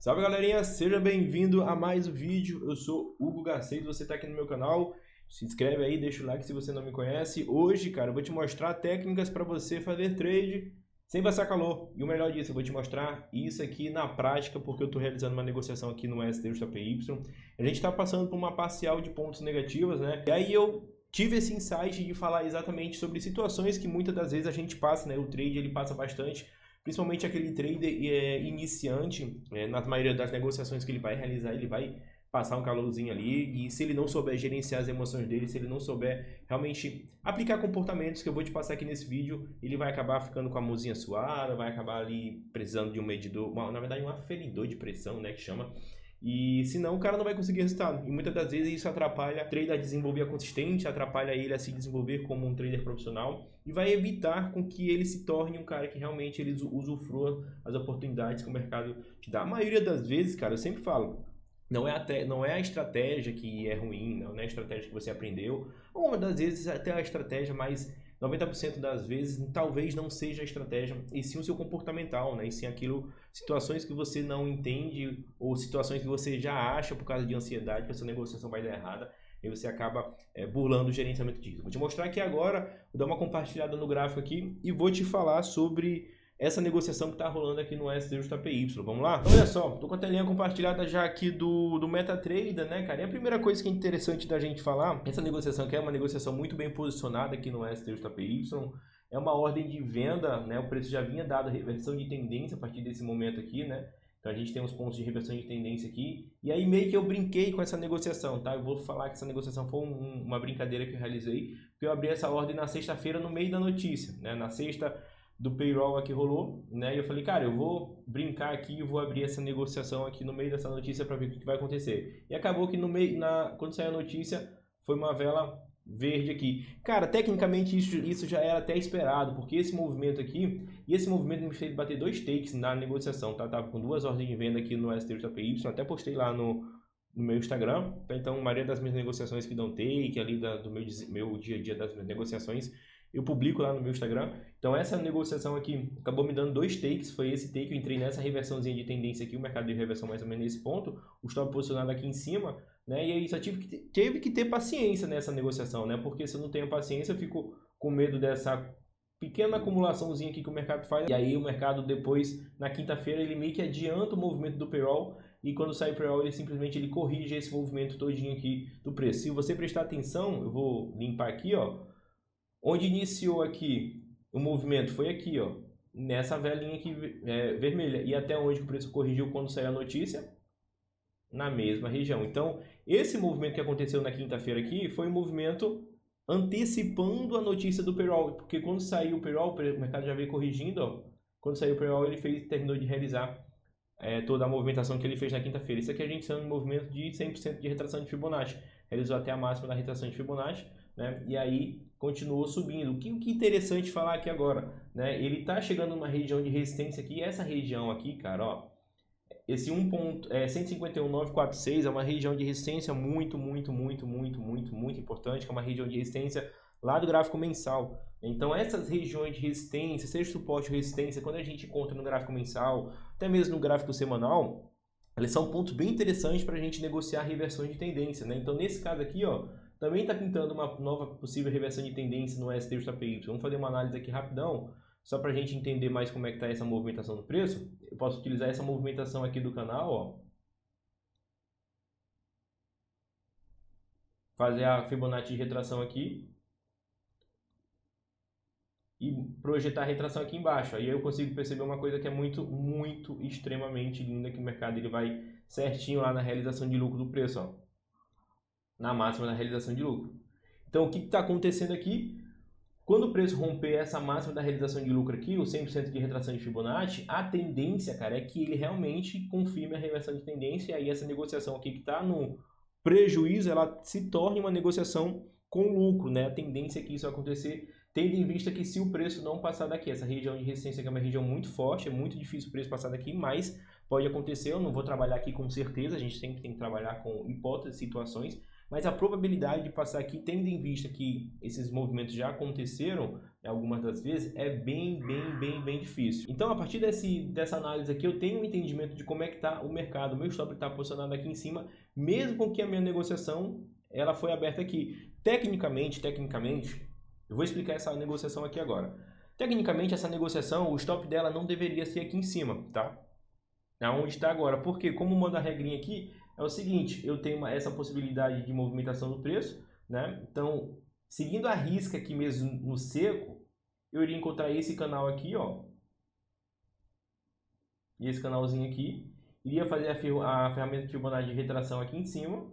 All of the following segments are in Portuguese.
Salve galerinha, seja bem-vindo a mais um vídeo. Eu sou Hugo Garcês, você está aqui no meu canal. Se inscreve aí, deixa o like se você não me conhece. Hoje, cara, eu vou te mostrar técnicas para você fazer trade sem passar calor. E o melhor disso, eu vou te mostrar isso aqui na prática, porque eu estou realizando uma negociação aqui no STJPY. A gente está passando por uma parcial de pontos negativas, né? E aí eu tive esse insight de falar exatamente sobre situações que muitas das vezes a gente passa, né? O trade ele passa bastante. Principalmente aquele trader iniciante, na maioria das negociações que ele vai realizar, ele vai passar um calorzinho ali, e se ele não souber gerenciar as emoções dele, se ele não souber realmente aplicar comportamentos que eu vou te passar aqui nesse vídeo, ele vai acabar ficando com a mãozinha suada, vai acabar ali precisando de um medidor, na verdade um aferidor de pressão, né, que chama. E senão o cara não vai conseguir resultado. E muitas das vezes isso atrapalha o trader a desenvolver a consistência, atrapalha ele a se desenvolver como um trader profissional e vai evitar com que ele se torne um cara que realmente ele usufrua as oportunidades que o mercado te dá. A maioria das vezes, cara, eu sempre falo, não é a estratégia que é ruim, não é a estratégia que você aprendeu. Uma das vezes até a estratégia, mas 90% das vezes talvez não seja a estratégia, e sim o seu comportamental, né? E sim aquilo, situações que você não entende ou situações que você já acha por causa de ansiedade que a sua negociação vai dar errada, e você acaba burlando o gerenciamento disso. Vou te mostrar aqui agora, vou dar uma compartilhada no gráfico aqui e vou te falar sobre essa negociação que está rolando aqui no STJPY. Vamos lá? Então, olha só, estou com a telinha compartilhada já aqui do MetaTrader, né, cara? E a primeira coisa que é interessante da gente falar, essa negociação aqui é uma negociação muito bem posicionada aqui no STJPY, é uma ordem de venda, né? O preço já vinha dado reversão de tendência a partir desse momento aqui, né? Então a gente tem uns pontos de reversão de tendência aqui, e aí meio que eu brinquei com essa negociação, tá? Eu vou falar que essa negociação foi uma brincadeira que eu realizei, porque eu abri essa ordem na sexta-feira no meio da notícia, né? Na sexta do payroll aqui rolou, né? E eu falei, cara, eu vou brincar aqui e vou abrir essa negociação aqui no meio dessa notícia para ver o que vai acontecer. E acabou que no meio, quando saiu a notícia, foi uma vela verde aqui. Cara, tecnicamente isso já era até esperado, porque esse movimento aqui, e esse movimento me fez bater dois takes na negociação, tá? Tava com duas ordens de venda aqui no STJPY, até postei lá no meu Instagram, tá? Então a maioria das minhas negociações que dão take ali do meu dia a dia das minhas negociações, eu publico lá no meu Instagram. Então essa negociação aqui acabou me dando dois takes, foi esse take, eu entrei nessa reversãozinha de tendência aqui, o mercado de reversão mais ou menos nesse ponto, o stop posicionado aqui em cima, né? E aí só teve que ter paciência nessa negociação, né? Porque se eu não tenho paciência, eu fico com medo dessa pequena acumulaçãozinha aqui que o mercado faz, e aí o mercado depois, na quinta-feira, ele meio que adianta o movimento do payroll, e quando sai o payroll, ele simplesmente corrige esse movimento todinho aqui do preço. Se você prestar atenção, eu vou limpar aqui, ó, onde iniciou aqui o movimento foi aqui, ó, nessa velinha aqui vermelha. E até onde o preço corrigiu quando saiu a notícia? Na mesma região. Então, esse movimento que aconteceu na quinta-feira aqui foi um movimento antecipando a notícia do payroll. Porque quando saiu o payroll, o mercado já veio corrigindo, ó. Quando saiu o payroll, ele terminou de realizar toda a movimentação que ele fez na quinta-feira. Isso aqui a gente chama de movimento de 100% de retração de Fibonacci. Realizou até a máxima da retração de Fibonacci, né? E aí continuou subindo. O que é interessante falar aqui agora, né? Ele está chegando numa região de resistência aqui. Essa região aqui, cara, ó, esse 1.151.946 é uma região de resistência muito importante, que é uma região de resistência lá do gráfico mensal. Então essas regiões de resistência, seja suporte ou resistência, quando a gente encontra no gráfico mensal, até mesmo no gráfico semanal, eles são pontos bem interessantes para a gente negociar reversões de tendência, né? Então nesse caso aqui, ó, também está pintando uma nova possível reversão de tendência no STJPY. Vamos fazer uma análise aqui rapidão, só para a gente entender mais como é que está essa movimentação do preço. Eu posso utilizar essa movimentação aqui do canal, ó, fazer a Fibonacci de retração aqui e projetar a retração aqui embaixo. Aí eu consigo perceber uma coisa que é muito, extremamente linda, que o mercado ele vai certinho lá na realização de lucro do preço, ó, na máxima da realização de lucro. Então o que está acontecendo aqui? Quando o preço romper essa máxima da realização de lucro aqui, o 100% de retração de Fibonacci, a tendência, cara, é que ele realmente confirme a reversão de tendência, e aí essa negociação aqui que está no prejuízo, ela se torne uma negociação com lucro, né? A tendência é que isso vai acontecer, tendo em vista que se o preço não passar daqui, essa região de resistência que é uma região muito forte, é muito difícil o preço passar daqui, mas pode acontecer, eu não vou trabalhar aqui com certeza, a gente sempre tem que trabalhar com hipóteses, situações, Mas a probabilidade de passar aqui, tendo em vista que esses movimentos já aconteceram algumas das vezes, é bem difícil. Então, a partir dessa análise aqui, eu tenho um entendimento de como é que está o mercado. O meu stop está posicionado aqui em cima, mesmo com que a minha negociação ela foi aberta aqui. Tecnicamente, eu vou explicar essa negociação aqui agora. Tecnicamente, essa negociação, o stop dela não deveria ser aqui em cima, tá? Aonde está agora. Porque, como manda a regrinha aqui, é o seguinte, eu tenho essa possibilidade de movimentação do preço, né? Então, seguindo a risca aqui mesmo no seco, eu iria encontrar esse canal aqui, ó. E esse canalzinho aqui. Iria fazer a ferramenta de Fibonacci de retração aqui em cima.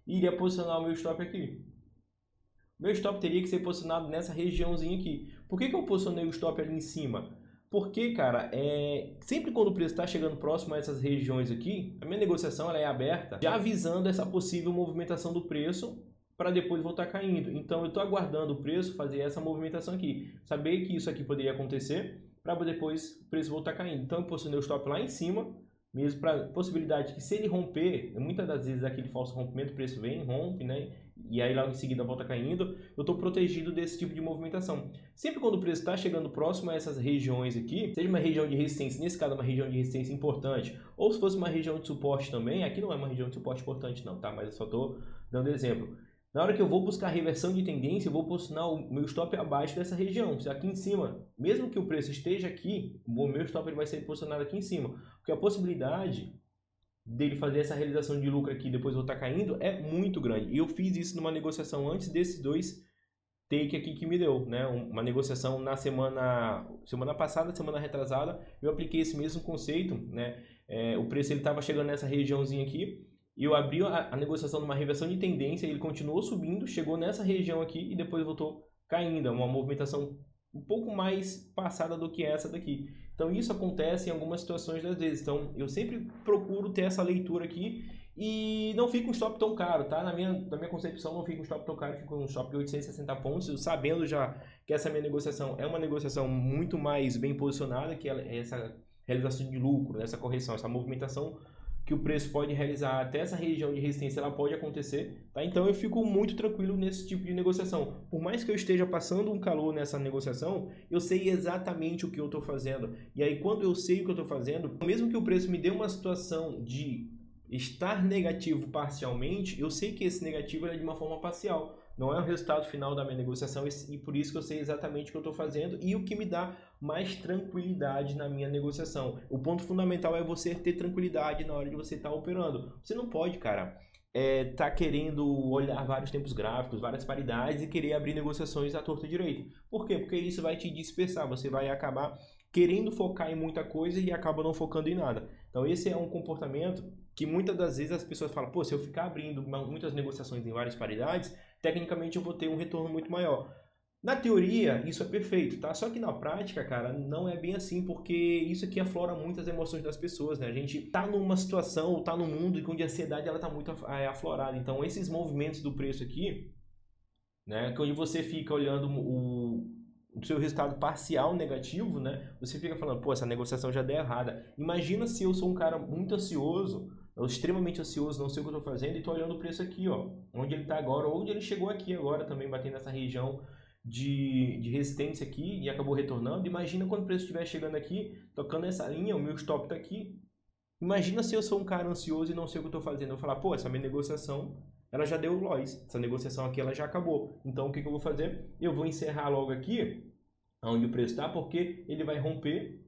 E iria posicionar o meu stop aqui. Meu stop teria que ser posicionado nessa regiãozinha aqui. Por que eu posicionei o stop ali em cima? Porque, cara, sempre quando o preço está chegando próximo a essas regiões aqui, a minha negociação ela é aberta, já avisando essa possível movimentação do preço para depois voltar caindo. Então, eu estou aguardando o preço fazer essa movimentação aqui. Saber que isso aqui poderia acontecer para depois o preço voltar caindo. Então, eu posicionei o stop lá em cima, mesmo para possibilidade que se ele romper, muitas das vezes aquele falso rompimento, o preço vem, rompe, né? E aí logo em seguida volta caindo, eu estou protegido desse tipo de movimentação. Sempre quando o preço está chegando próximo a essas regiões aqui, seja uma região de resistência, nesse caso uma região de resistência importante, ou se fosse uma região de suporte também, aqui não é uma região de suporte importante não, tá? Mas eu só estou dando exemplo. Na hora que eu vou buscar reversão de tendência, eu vou posicionar o meu stop abaixo dessa região, aqui em cima. Mesmo que o preço esteja aqui, o meu stop ele vai ser posicionado aqui em cima, porque a possibilidade dele fazer essa realização de lucro aqui e depois voltar caindo é muito grande. E eu fiz isso numa negociação antes desses dois take aqui que me deu, né? Uma negociação na semana passada, semana retrasada, eu apliquei esse mesmo conceito, né? O preço ele estava chegando nessa regiãozinha aqui, e eu abri a negociação numa reversão de tendência, ele continuou subindo, chegou nessa região aqui e depois voltou caindo, uma movimentação um pouco mais passada do que essa daqui. Então isso acontece em algumas situações das vezes. Então eu sempre procuro ter essa leitura aqui e não fica um stop tão caro, tá? Na minha concepção não fica um stop tão caro, fica um stop de 860 pontos, sabendo já que essa minha negociação é uma negociação muito mais bem posicionada, que é essa realização de lucro, essa correção, essa movimentação que o preço pode realizar até essa região de resistência, ela pode acontecer, tá? Então eu fico muito tranquilo nesse tipo de negociação. Por mais que eu esteja passando um calor nessa negociação, eu sei exatamente o que eu estou fazendo. E aí quando eu sei o que eu estou fazendo, mesmo que o preço me dê uma situação de estar negativo parcialmente, eu sei que esse negativo é de uma forma parcial. Não é o resultado final da minha negociação e por isso que eu sei exatamente o que eu estou fazendo e o que me dá mais tranquilidade na minha negociação. O ponto fundamental é você ter tranquilidade na hora de você estar operando. Você não pode, cara, tá querendo olhar vários tempos gráficos, várias paridades e querer abrir negociações à torta direita. Por quê? Porque isso vai te dispersar, você vai acabar querendo focar em muita coisa e acaba não focando em nada. Então esse é um comportamento que muitas das vezes as pessoas falam, pô, se eu ficar abrindo muitas negociações em várias paridades, tecnicamente eu vou ter um retorno muito maior. Na teoria, isso é perfeito, tá? Só que na prática, cara, não é bem assim, porque isso aqui aflora muitas emoções das pessoas, né? A gente tá numa situação, tá num mundo onde a ansiedade ela tá muito aflorada. Então, esses movimentos do preço aqui, né? Que onde você fica olhando o seu resultado parcial negativo, né? Você fica falando, pô, essa negociação já deu errada. Imagina se eu sou um cara muito ansioso, eu extremamente ansioso, não sei o que eu estou fazendo e estou olhando o preço aqui, ó, onde ele está agora, onde ele chegou aqui agora também, batendo nessa região de resistência aqui e acabou retornando. Imagina quando o preço estiver chegando aqui, tocando essa linha, o meu stop está aqui. Imagina se eu sou um cara ansioso e não sei o que eu estou fazendo. Eu vou falar, pô, essa minha negociação, ela já deu loss, essa negociação aqui ela já acabou. Então o que eu vou fazer? Eu vou encerrar logo aqui, onde o preço está, porque ele vai romper.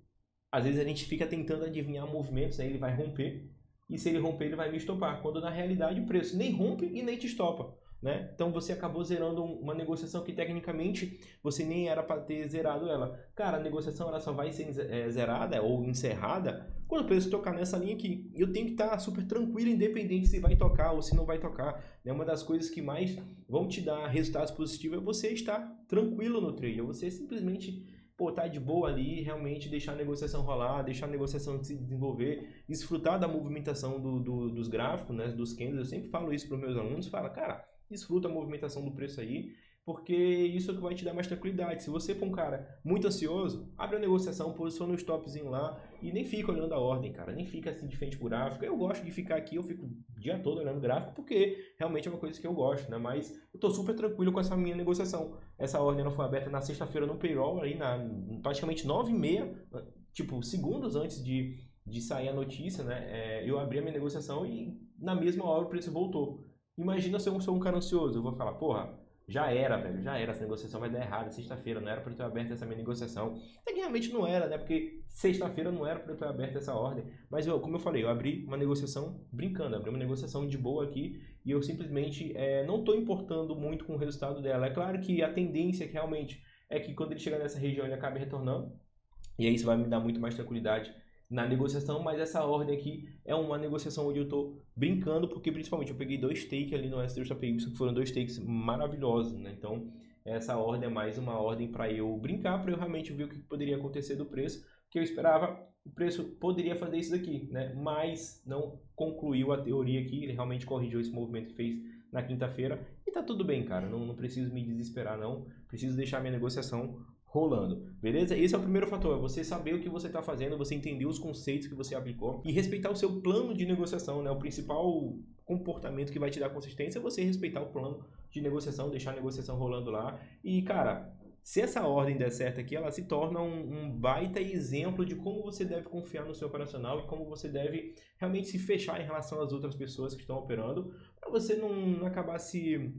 Às vezes a gente fica tentando adivinhar movimentos, aí ele vai romper. E se ele romper, ele vai me estopar. Quando na realidade o preço nem rompe e nem te estopa, né? Então você acabou zerando uma negociação que tecnicamente você nem era para ter zerado ela. Cara, a negociação ela só vai ser zerada ou encerrada quando o preço tocar nessa linha aqui. E eu tenho que estar super tranquilo, independente se vai tocar ou se não vai tocar. É uma das coisas que mais vão te dar resultados positivos é você estar tranquilo no trade. É você simplesmente tá de boa ali, realmente deixar a negociação rolar, deixar a negociação se desenvolver, desfrutar da movimentação dos gráficos, né, dos candles. Eu sempre falo isso para os meus alunos, fala, cara, desfruta a movimentação do preço aí, porque isso é o que vai te dar mais tranquilidade. Se você for um cara muito ansioso, abre a negociação, posiciona o stopzinho lá e nem fica olhando a ordem, cara. Nem fica assim de frente pro gráfico. Eu gosto de ficar aqui, eu fico o dia todo olhando o gráfico, porque realmente é uma coisa que eu gosto, né? Mas eu tô super tranquilo com essa minha negociação. Essa ordem ela foi aberta na sexta-feira no payroll, aí praticamente 9h30, tipo, segundos antes de sair a notícia, né? Eu abri a minha negociação e na mesma hora o preço voltou. Imagina se eu sou um cara ansioso, eu vou falar, porra, já era, velho, já era, essa negociação vai dar errado, sexta-feira, não era para eu ter aberto essa minha negociação. Tecnicamente não era, né, porque sexta-feira não era para eu ter aberto essa ordem, mas como eu falei, eu abri uma negociação brincando, abri uma negociação de boa aqui e eu simplesmente não estou importando muito com o resultado dela. É claro que a tendência que realmente é que quando ele chegar nessa região ele acabe retornando, e aí isso vai me dar muito mais tranquilidade na negociação, mas essa ordem aqui é uma negociação onde eu tô brincando, porque principalmente eu peguei 2 takes ali no STJPY, que foram 2 takes maravilhosos, né? Então, essa ordem é mais uma ordem para eu brincar, para eu realmente ver o que poderia acontecer do preço, que eu esperava, o preço poderia fazer isso daqui, né? Mas não concluiu a teoria aqui, ele realmente corrigiu esse movimento que fez na quinta-feira, e tá tudo bem, cara, não preciso me desesperar não, preciso deixar minha negociação rolando, beleza? Esse é o primeiro fator, é você saber o que você está fazendo, você entender os conceitos que você aplicou e respeitar o seu plano de negociação, né? O principal comportamento que vai te dar consistência é você respeitar o plano de negociação, deixar a negociação rolando lá e, cara, se essa ordem der certo aqui, ela se torna um baita exemplo de como você deve confiar no seu operacional e como você deve realmente se fechar em relação às outras pessoas que estão operando, para você não acabar se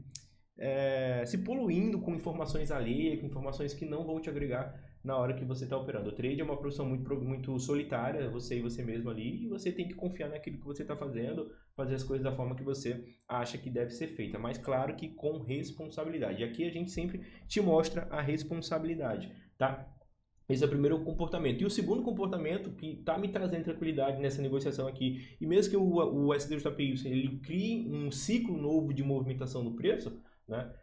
poluindo com informações alheias, com informações que não vão te agregar na hora que você está operando. O trade é uma profissão muito solitária, você e você mesmo ali, e você tem que confiar naquilo que você está fazendo, fazer as coisas da forma que você acha que deve ser feita, mas claro que com responsabilidade. Aqui a gente sempre te mostra a responsabilidade, tá? Esse é o primeiro comportamento. E o segundo comportamento que está me trazendo tranquilidade nessa negociação aqui, e mesmo que o STJPY ele crie um ciclo novo de movimentação no preço, né,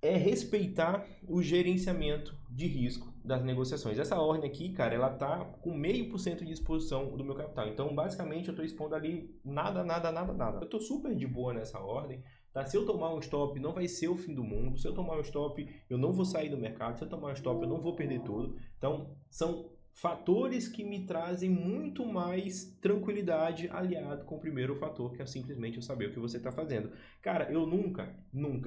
é respeitar o gerenciamento de risco das negociações. Essa ordem aqui, cara, ela tá com 0,5% de exposição do meu capital. Então, basicamente, eu estou expondo ali nada. Eu estou super de boa nessa ordem. Tá? Se eu tomar um stop, não vai ser o fim do mundo. Se eu tomar um stop, eu não vou sair do mercado. Se eu tomar um stop, eu não vou perder tudo. Então, são fatores que me trazem muito mais tranquilidade aliado com o primeiro fator, que é simplesmente eu saber o que você está fazendo. Cara, eu nunca,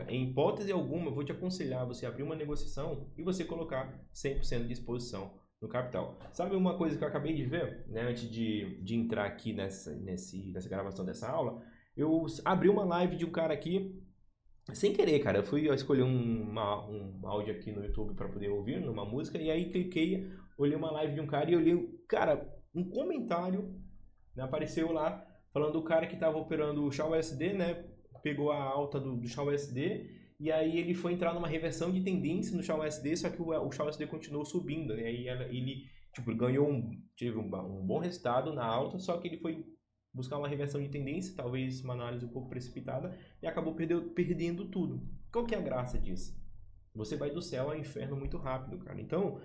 em hipótese alguma, vou te aconselhar você abrir uma negociação e você colocar 100% de exposição no capital. Sabe uma coisa que eu acabei de ver, né, antes de entrar aqui nessa gravação dessa aula? Eu abri uma live de um cara aqui, sem querer, cara. Eu fui escolher um áudio aqui no YouTube para poder ouvir, numa música, e aí cliquei, olhei uma live de um cara e olhei, cara, um comentário, né, apareceu lá, falando do cara que estava operando o XAUSD, né, pegou a alta do XAUSD, e aí ele foi entrar numa reversão de tendência no XAUSD, só que o XAUSD continuou subindo, né, e ele tipo, teve um bom resultado na alta, só que ele foi buscar uma reversão de tendência, talvez uma análise um pouco precipitada, e acabou perdendo tudo. Qual que é a graça disso? Você vai do céu ao inferno muito rápido, cara. Então,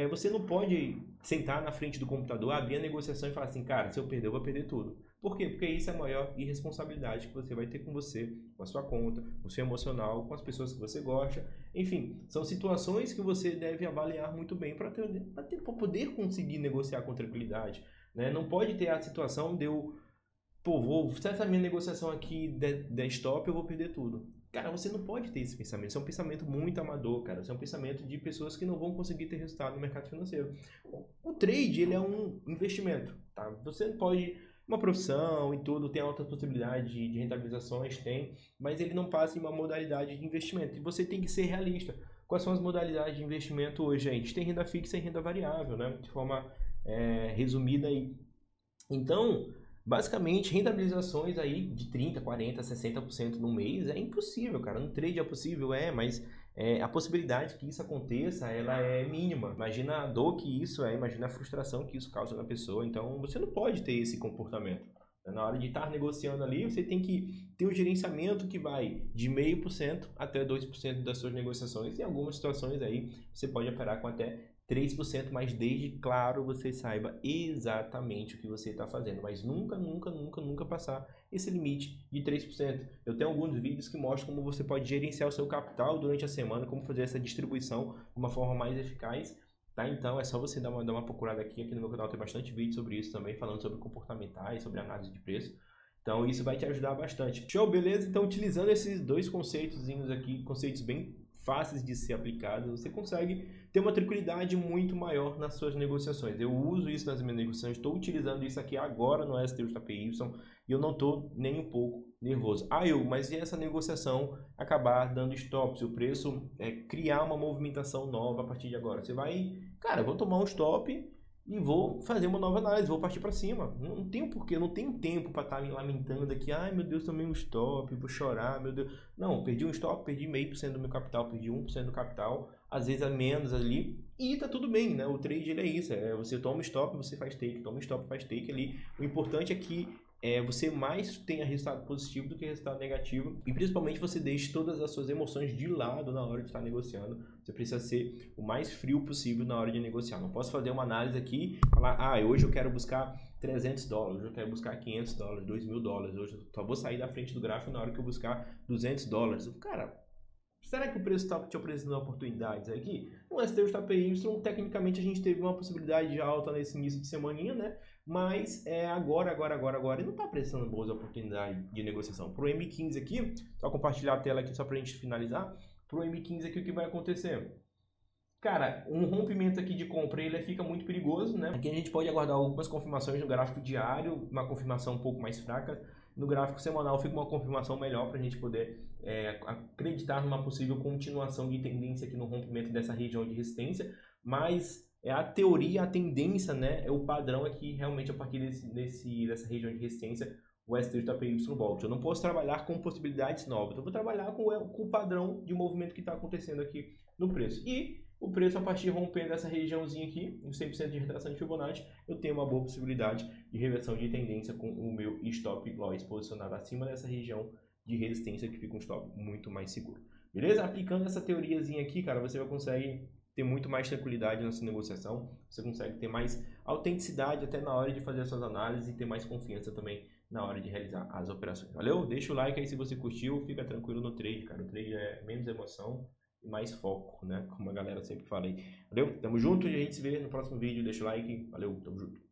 você não pode sentar na frente do computador, abrir a negociação e falar assim, cara, se eu perder, eu vou perder tudo. Por quê? Porque isso é a maior irresponsabilidade que você vai ter com você, com a sua conta, com o seu emocional, com as pessoas que você gosta. Enfim, são situações que você deve avaliar muito bem para poder conseguir negociar com tranquilidade, né? Não pode ter a situação de eu se essa minha negociação aqui der stop, eu vou perder tudo. Cara, você não pode ter esse pensamento. Isso é um pensamento muito amador, cara. Isso é um pensamento de pessoas que não vão conseguir ter resultado no mercado financeiro. O trade, ele é um investimento, tá? Você pode, uma profissão e tudo, tem alta possibilidade de rentabilizações, tem, mas ele não passa em uma modalidade de investimento. E você tem que ser realista. Quais são as modalidades de investimento hoje? A gente tem renda fixa e renda variável, né? De forma resumida aí. Então, basicamente, rentabilizações aí de 30%, 40%, 60% no mês é impossível, cara. No trade é possível, mas a possibilidade que isso aconteça, ela é mínima. Imagina a dor que isso imagina a frustração que isso causa na pessoa. Então, você não pode ter esse comportamento. Na hora de estar negociando ali, você tem que ter um gerenciamento que vai de 0,5% até 2% das suas negociações. Em algumas situações aí, você pode operar com até 3%, mas desde, claro, você saiba exatamente o que você está fazendo, mas nunca, nunca, nunca, nunca passar esse limite de 3%. Eu tenho alguns vídeos que mostram como você pode gerenciar o seu capital durante a semana, como fazer essa distribuição de uma forma mais eficaz, tá? Então é só você dar uma procurada aqui no meu canal, tem bastante vídeo sobre isso também, falando sobre comportamentais, sobre análise de preço. Então isso vai te ajudar bastante. Show, beleza? Então utilizando esses dois conceitozinhos aqui, conceitos bem fáceis de ser aplicados, você consegue ter uma tranquilidade muito maior nas suas negociações. Eu uso isso nas minhas negociações, estou utilizando isso aqui agora no STJPY e eu não estou nem um pouco nervoso. Mas e essa negociação acabar dando stop? Se o preço criar uma movimentação nova a partir de agora? Você vai, cara, eu vou tomar um stop e vou fazer uma nova análise, vou partir para cima. Não tenho porquê, não tenho tempo para estar me lamentando aqui. Ai meu Deus, tomei um stop, vou chorar, meu Deus. Não, perdi um stop, perdi 0,5% do meu capital, perdi 1% do capital, às vezes é menos ali, e tá tudo bem, né? O trade ele é isso, você toma stop, você faz take, toma stop, faz take ali. O importante é que você mais tenha resultado positivo do que resultado negativo, e principalmente você deixe todas as suas emoções de lado na hora de estar negociando. Você precisa ser o mais frio possível na hora de negociar. Não posso fazer uma análise aqui e falar, hoje eu quero buscar $300, hoje eu quero buscar $500, $2.000, hoje eu só vou sair da frente do gráfico na hora que eu buscar $200. Cara, será que o preço está te oferecendo oportunidades aqui? No STJPY, tecnicamente a gente teve uma possibilidade de alta nesse início de semaninha, né? Mas agora, e não está apresentando boas oportunidades de negociação. Para o M15 aqui, só compartilhar a tela aqui só para a gente finalizar. Para o M15 aqui, o que vai acontecer? Cara, um rompimento aqui de compra, ele fica muito perigoso, né? Aqui a gente pode aguardar algumas confirmações no gráfico diário, uma confirmação um pouco mais fraca. No gráfico semanal fica uma confirmação melhor para a gente poder acreditar numa possível continuação de tendência aqui no rompimento dessa região de resistência. Mas a teoria, a tendência, né? O padrão é que realmente a partir dessa região de resistência o STJPY volte. Eu não posso trabalhar com possibilidades novas, eu vou trabalhar com o padrão de movimento que está acontecendo aqui no preço. E o preço, a partir de romper essa regiãozinha aqui, em 100% de retração de Fibonacci, eu tenho uma boa possibilidade de reversão de tendência com o meu stop loss posicionado acima dessa região de resistência, que fica um stop muito mais seguro. Beleza? Aplicando essa teoriazinha aqui, cara, você vai conseguir ter muito mais tranquilidade nessa negociação, você consegue ter mais autenticidade até na hora de fazer as suas análises e ter mais confiança também na hora de realizar as operações. Valeu? Deixa o like aí se você curtiu, fica tranquilo no trade, cara. O trade é menos emoção e mais foco, né? Como a galera sempre fala aí. Valeu? Tamo junto e a gente se vê no próximo vídeo. Deixa o like. Valeu, tamo junto.